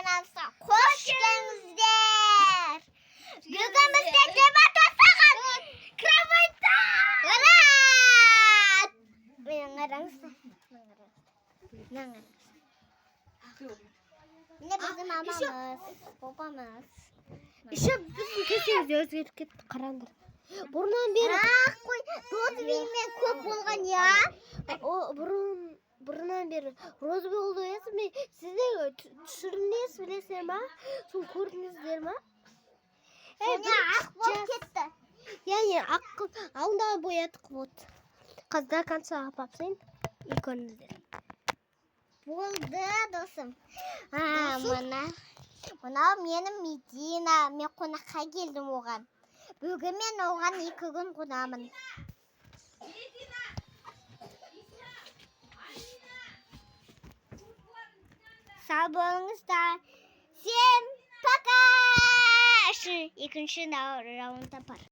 каналына қош келдіңіздер. Бүгін бізде дебат басталған. Кровайта! Ура! Менің қараңыздар. Міне біздің мамамыз, папамыз. Еще біздің төсегіміз өзгеріп кетті, қараңдар. Бұрыннан бері Қой, розовыймен көп болған, я? бұрыннан бері розовый болды ойасыз мен сіздер түсірдіңіз білесіздер ма? Соны көрдіңіздер ма? Соны ақ болып кетті. Яғни ақ қылып алдында боядық вот. Қазір до конца апапсың и көріңіздер. Болды, досым. Мынау менің Медина. Мен қонаққа келдім оған. Бүгін мен оған 2 күн қонамын. Сау болыңыздар. Всем пока! Екінші раунда бар.